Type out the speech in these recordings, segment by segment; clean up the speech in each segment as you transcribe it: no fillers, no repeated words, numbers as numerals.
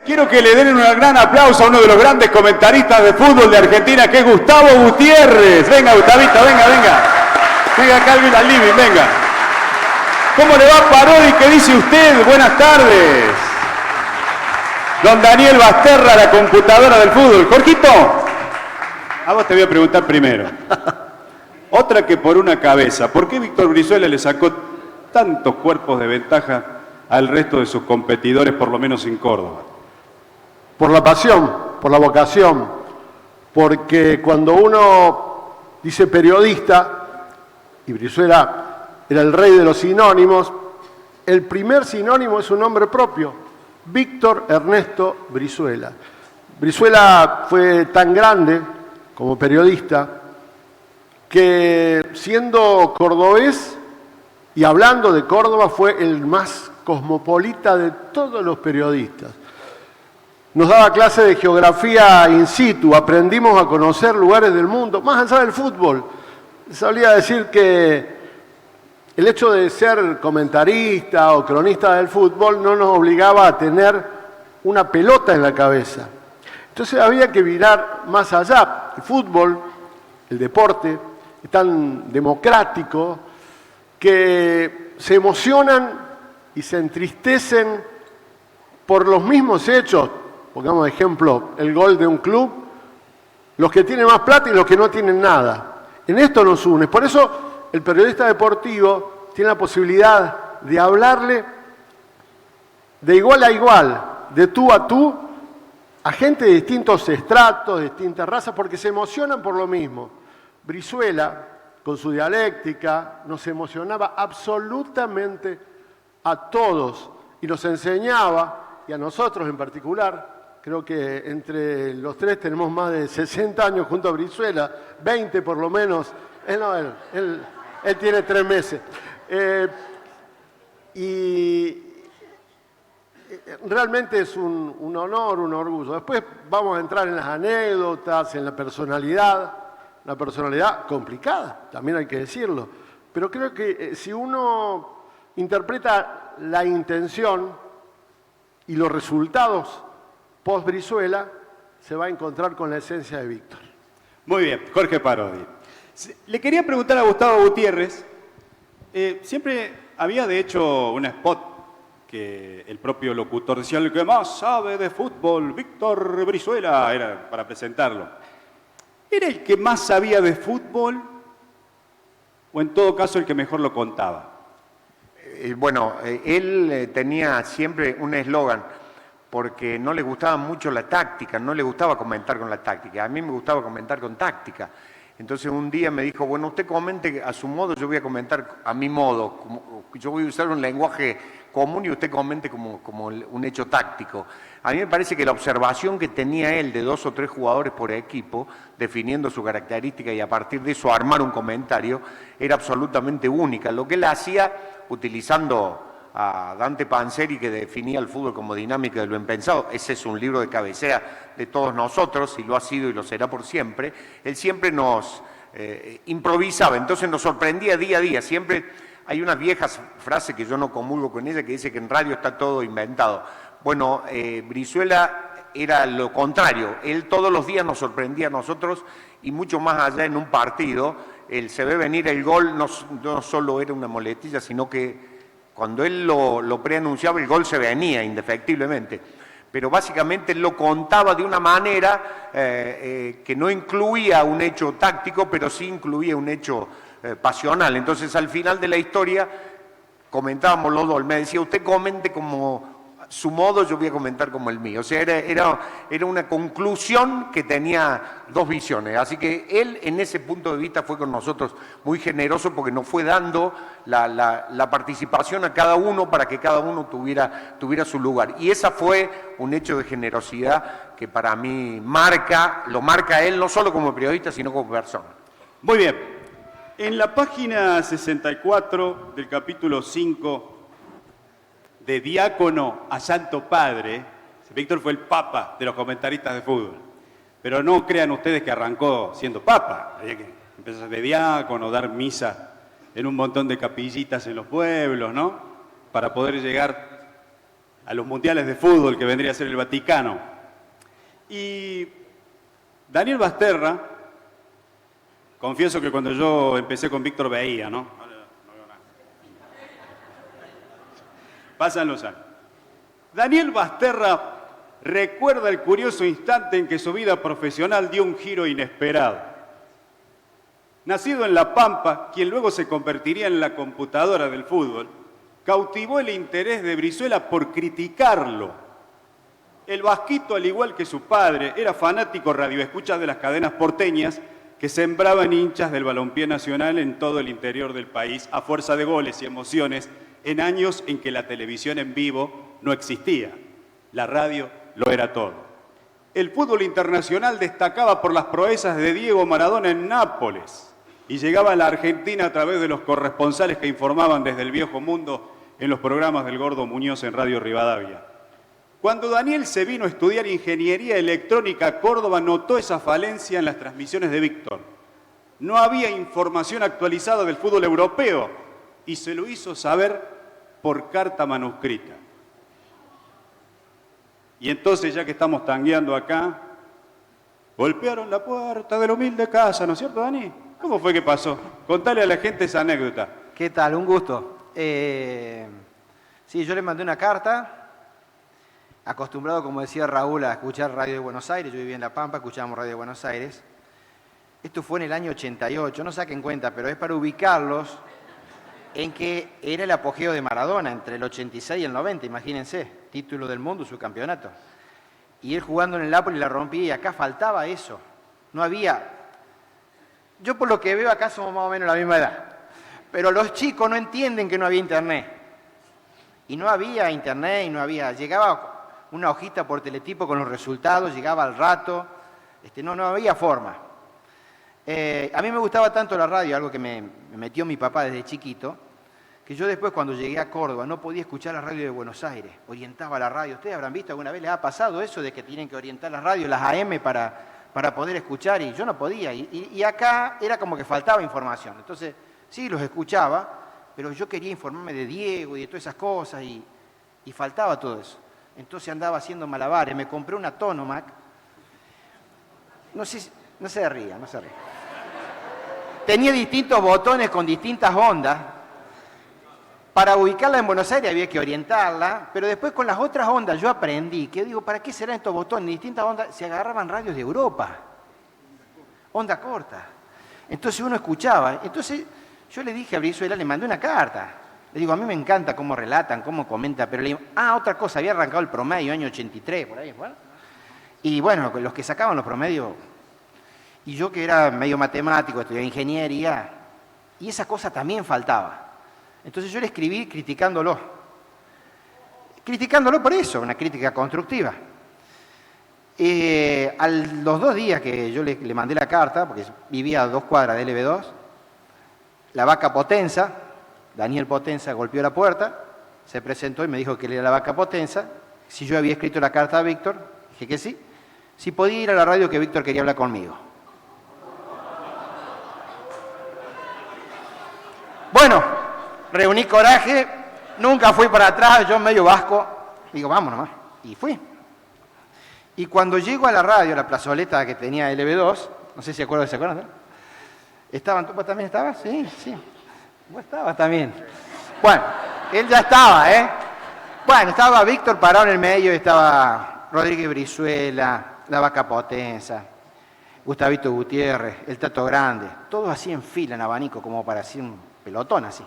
Quiero que le den un gran aplauso a uno de los grandes comentaristas de fútbol de Argentina, que es Gustavo Gutiérrez. Venga, Gustavito, venga, venga. Venga acá al living, venga. ¿Cómo le va, Parodi? ¿Qué dice usted? Buenas tardes. Don Daniel Basterra, la computadora del fútbol. Jorgito, a vos te voy a preguntar primero. Otra que por una cabeza. ¿Por qué Víctor Brizuela le sacó tantos cuerpos de ventaja al resto de sus competidores, por lo menos en Córdoba? Por la pasión, por la vocación, porque cuando uno dice periodista, y Brizuela era el rey de los sinónimos, el primer sinónimo es un nombre propio, Víctor Ernesto Brizuela. Brizuela fue tan grande como periodista que, siendo cordobés y hablando de Córdoba, fue el más cosmopolita de todos los periodistas. Nos daba clase de geografía in situ, aprendimos a conocer lugares del mundo, más allá del fútbol. Sabría decir que el hecho de ser comentarista o cronista del fútbol no nos obligaba a tener una pelota en la cabeza. Entonces había que mirar más allá. El fútbol, el deporte, es tan democrático que se emocionan y se entristecen por los mismos hechos. Pongamos de ejemplo el gol de un club, los que tienen más plata y los que no tienen nada. En esto nos une. Por eso el periodista deportivo tiene la posibilidad de hablarle de igual a igual, de tú a gente de distintos estratos, de distintas razas, porque se emocionan por lo mismo. Brizuela, con su dialéctica, nos emocionaba absolutamente a todos y nos enseñaba, y a nosotros en particular. Creo que entre los tres tenemos más de 60 años junto a Brizuela, 20 por lo menos. Él tiene 3 meses. Y realmente es un honor, un orgullo. Después vamos a entrar en las anécdotas, en la personalidad. Una personalidad complicada, también hay que decirlo. Pero creo que si uno interpreta la intención y los resultados post-Brizuela, se va a encontrar con la esencia de Víctor. Muy bien, Jorge Parodi. Le quería preguntar a Gustavo Gutiérrez, siempre había de hecho un spot que el propio locutor decía, el que más sabe de fútbol, Víctor Brizuela, era para presentarlo. ¿Era el que más sabía de fútbol o en todo caso el que mejor lo contaba? Bueno, él tenía siempre un eslogan, porque no le gustaba mucho la táctica, no le gustaba comentar con la táctica. A mí me gustaba comentar con táctica. Entonces un día me dijo, bueno, usted comente a su modo, yo voy a comentar a mi modo. Yo voy a usar un lenguaje común y usted comente como un hecho táctico. A mí me parece que la observación que tenía él de 2 o 3 jugadores por equipo, definiendo su característica y a partir de eso armar un comentario, era absolutamente única. Lo que él hacía utilizando a Dante Panzeri, que definía el fútbol como dinámica de lo impensado. Ese es un libro de cabecera de todos nosotros, y lo ha sido y lo será por siempre. Él siempre nos improvisaba, entonces nos sorprendía día a día. Siempre hay una vieja frase que yo no comulgo con ella, que dice que en radio está todo inventado. Bueno, Brizuela era lo contrario. Él todos los días nos sorprendía a nosotros, y mucho más allá en un partido. Él se ve venir el gol, no solo era una muletilla, sino que cuando él lo preanunciaba, el gol se venía indefectiblemente. Pero básicamente él lo contaba de una manera que no incluía un hecho táctico, pero sí incluía un hecho pasional. Entonces, al final de la historia, comentábamos los dos. Él me decía, usted comente como su modo, yo voy a comentar como el mío. O sea, era una conclusión que tenía 2 visiones. Así que él, en ese punto de vista, fue con nosotros muy generoso, porque nos fue dando la participación a cada uno para que cada uno tuviera su lugar. Y esa fue un hecho de generosidad que para mí lo marca a él, no solo como periodista, sino como persona. Muy bien. En la página 64 del capítulo 5, de diácono a santo padre, Víctor fue el papa de los comentaristas de fútbol. Pero no crean ustedes que arrancó siendo papa. Había que empezar de diácono, dar misa en un montón de capillitas en los pueblos, ¿no? Para poder llegar a los mundiales de fútbol que vendría a ser el Vaticano. Y Daniel Basterra, confieso que cuando yo empecé con Víctor veía, ¿no? No veo nada. Pasan los años. Daniel Basterra recuerda el curioso instante en que su vida profesional dio un giro inesperado. Nacido en La Pampa, quien luego se convertiría en la computadora del fútbol, cautivó el interés de Brizuela por criticarlo. El vasquito, al igual que su padre, era fanático radioescucha de las cadenas porteñas que sembraban hinchas del balompié nacional en todo el interior del país a fuerza de goles y emociones en años en que la televisión en vivo no existía. La radio lo era todo. El fútbol internacional destacaba por las proezas de Diego Maradona en Nápoles y llegaba a la Argentina a través de los corresponsales que informaban desde el viejo mundo en los programas del Gordo Muñoz en Radio Rivadavia. Cuando Daniel se vino a estudiar ingeniería electrónica a Córdoba, notó esa falencia en las transmisiones de Víctor. No había información actualizada del fútbol europeo y se lo hizo saber por carta manuscrita. Y entonces, ya que estamos tangueando acá, golpearon la puerta de la humilde casa, ¿no es cierto, Dani? ¿Cómo fue que pasó? Contale a la gente esa anécdota. ¿Qué tal? Un gusto. Sí, yo le mandé una carta, acostumbrado, como decía Raúl, a escuchar Radio de Buenos Aires. Yo vivía en La Pampa, escuchábamos Radio de Buenos Aires. Esto fue en el año 88, no saquen cuenta, pero es para ubicarlos en que era el apogeo de Maradona, entre el 86 y el 90, imagínense, título del mundo, su campeonato. Y él jugando en el Napoli la rompía y acá faltaba eso. No había... Yo por lo que veo acá somos más o menos la misma edad. Pero los chicos no entienden que no había internet. Y no había internet y no había... Llegaba una hojita por teletipo con los resultados, llegaba al rato. No había forma. A mí me gustaba tanto la radio, algo que me metió mi papá desde chiquito, que yo después cuando llegué a Córdoba no podía escuchar la radio de Buenos Aires. Orientaba la radio. ¿Ustedes habrán visto alguna vez? ¿Les ha pasado eso de que tienen que orientar la radio, las AM para poder escuchar? Y yo no podía. Y acá era como que faltaba información. Entonces... Sí, los escuchaba, pero yo quería informarme de Diego y de todas esas cosas y faltaba todo eso. Entonces andaba haciendo malabares, me compré una Tonomac. No se ría. Tenía distintos botones con distintas ondas. Para ubicarla en Buenos Aires había que orientarla, pero después con las otras ondas yo aprendí que digo, ¿para qué serán estos botones? Distintas ondas, se agarraban radios de Europa. Onda corta. Entonces uno escuchaba. Entonces... Yo le dije a Brizuela, le mandé una carta. Le digo, a mí me encanta cómo relatan, cómo comentan, pero le digo, otra cosa, había arrancado el promedio, año 83, por ahí, ¿bueno? Y bueno, los que sacaban los promedios, y yo que era medio matemático, estudiaba ingeniería, y esa cosa también faltaba. Entonces yo le escribí criticándolo por eso, una crítica constructiva. A los 2 días que yo le mandé la carta, porque vivía a 2 cuadras de LB2, la vaca Potenza, Daniel Potenza golpeó la puerta, se presentó y me dijo que él era la vaca Potenza, si yo había escrito la carta a Víctor, dije que sí, si podía ir a la radio que Víctor quería hablar conmigo. Bueno, reuní coraje, nunca fui para atrás, yo medio vasco, digo, vamos nomás, y fui. Y cuando llego a la radio, a la plazoleta que tenía LB2, no sé si se acuerdan, ¿no? ¿Vos también estabas? Sí. Vos estabas también. Bueno, él ya estaba, ¿eh? Bueno, estaba Víctor parado en el medio, estaba Rodríguez Brizuela, la vaca Potenza, Gustavito Gutiérrez, el Tato Grande, todos así en fila, en abanico, como para hacer un pelotón así.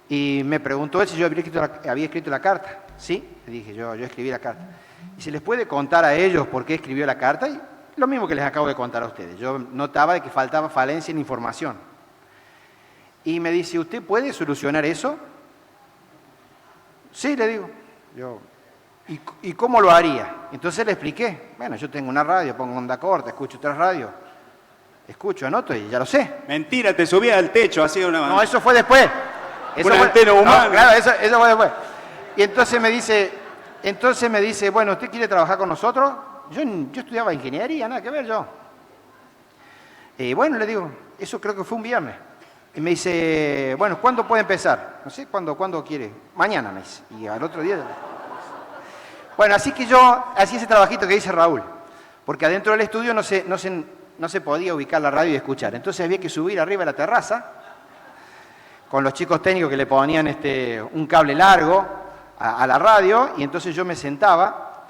Y me preguntó él si yo había escrito la carta. Sí, le dije, yo escribí la carta. ¿Y se les puede contar a ellos por qué escribió la carta? Y lo mismo que les acabo de contar a ustedes. Yo notaba que faltaba falencia en información. Y me dice, ¿usted puede solucionar eso? Sí, le digo. ¿Y cómo lo haría? Entonces le expliqué. Bueno, yo tengo una radio, pongo onda corta, escucho otras radios. Escucho, anoto y ya lo sé. Mentira, te subías al techo, hacía una... No, eso fue después. Una antena humana. No, claro, eso fue después. Y entonces me dice, bueno, ¿usted quiere trabajar con nosotros? Yo estudiaba ingeniería, nada que ver yo. Bueno, le digo, eso creo que fue un viernes. Y me dice, bueno, ¿cuándo puede empezar? No sé, ¿cuándo quiere? Mañana, me dice. Y al otro día, Bueno, así que yo hacía ese trabajito que dice Raúl, porque adentro del estudio no se podía ubicar la radio y escuchar. Entonces había que subir arriba a la terraza con los chicos técnicos que le ponían un cable largo a la radio, y entonces yo me sentaba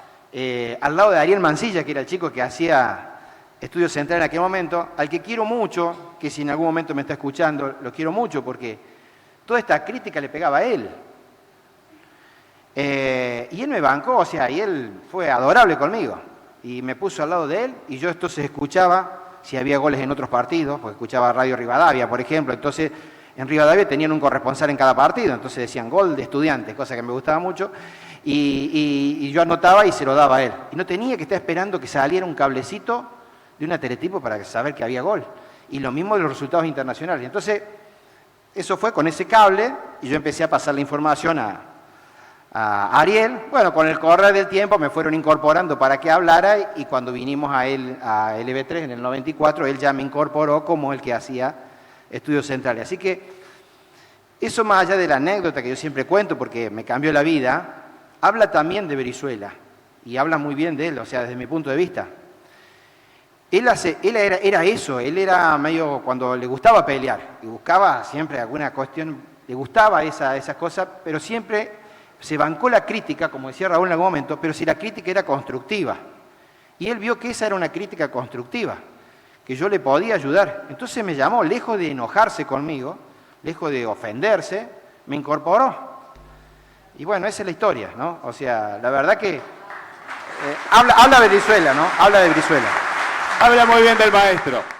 al lado de Ariel Mancilla, que era el chico que hacía Estudio Central en aquel momento, al que quiero mucho, que si en algún momento me está escuchando, lo quiero mucho porque toda esta crítica le pegaba a él. Y él me bancó, o sea, y él fue adorable conmigo. Y me puso al lado de él, y yo entonces escuchaba si había goles en otros partidos, porque escuchaba Radio Rivadavia, por ejemplo. Entonces, en Rivadavia tenían un corresponsal en cada partido, entonces decían gol de Estudiantes, cosa que me gustaba mucho. Y yo anotaba y se lo daba a él. Y no tenía que estar esperando que saliera un cablecito de una teletipo para saber que había gol. Y lo mismo de los resultados internacionales. Entonces, eso fue con ese cable, y yo empecé a pasar la información a Ariel. Bueno, con el correr del tiempo me fueron incorporando para que hablara, y cuando vinimos a LB3 en el 94, él ya me incorporó como el que hacía Estudios Centrales. Así que eso, más allá de la anécdota que yo siempre cuento porque me cambió la vida, habla también de Brizuela, y habla muy bien de él, o sea, desde mi punto de vista. Él era eso, él era medio, cuando le gustaba pelear, y buscaba siempre alguna cuestión, le gustaba esas cosas, pero siempre se bancó la crítica, como decía Raúl en algún momento, pero si la crítica era constructiva. Y él vio que esa era una crítica constructiva, que yo le podía ayudar. Entonces me llamó, lejos de enojarse conmigo, lejos de ofenderse, me incorporó. Y bueno, esa es la historia, ¿no? O sea, la verdad que habla de Brizuela, ¿no? Habla de Brizuela. Habla muy bien del maestro.